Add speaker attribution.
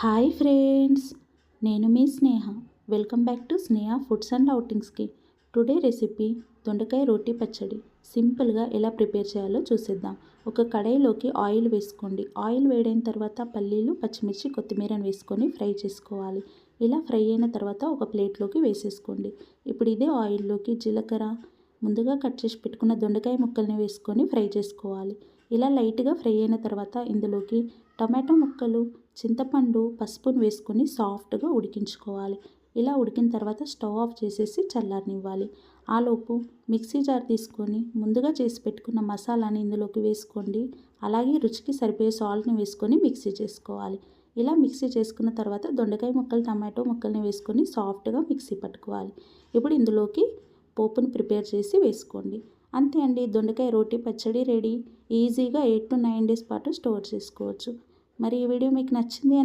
Speaker 1: Hi friends, నేను మీ Sneha. Welcome back to Sneha foods and అవుటింగ్స్కి. టుడే రెసిపీ దొండకాయ రోటీ పచ్చడి. సింపుల్గా ఎలా ప్రిపేర్ చేయాలో చూసేద్దాం. ఒక కడాయిలోకి ఆయిల్ వేసుకోండి. ఆయిల్ వేడైన తర్వాత పల్లీలు, పచ్చిమిర్చి, కొత్తిమీరని వేసుకొని ఫ్రై చేసుకోవాలి. ఇలా ఫ్రై అయిన తర్వాత ఒక ప్లేట్లోకి వేసేసుకోండి. ఇప్పుడు ఇదే ఆయిల్లోకి జీలకర్ర, ముందుగా కట్ చేసి పెట్టుకున్న దొండకాయ ముక్కల్ని వేసుకొని ఫ్రై చేసుకోవాలి. ఇలా లైట్గా ఫ్రై అయిన తర్వాత ఇందులోకి టమాటో ముక్కలు, చింతపండు, పసుపును వేసుకొని సాఫ్ట్గా ఉడికించుకోవాలి. ఇలా ఉడికిన తర్వాత స్టవ్ ఆఫ్ చేసేసి చల్లారనివ్వాలి. ఆలోపు మిక్సీ జార్ తీసుకొని ముందుగా చేసి పెట్టుకున్న మసాలాని ఇందులోకి వేసుకోండి. అలాగే రుచికి సరిపోయే సాల్ట్ని వేసుకొని మిక్సీ చేసుకోవాలి. ఇలా మిక్సీ చేసుకున్న తర్వాత దొండకాయ ముక్కలు, టమాటో ముక్కల్ని వేసుకొని సాఫ్ట్గా మిక్సీ పట్టుకోవాలి. ఇప్పుడు ఇందులోకి పోపుని ప్రిపేర్ చేసి వేసుకోండి. అంతే అండి, దొండకాయ రోటీ పచ్చడి రెడీ. ఈజీగా 8 to 9 days పాటు స్టోర్ చేసుకోవచ్చు. మరి ఈ వీడియో మీకు నచ్చింది అని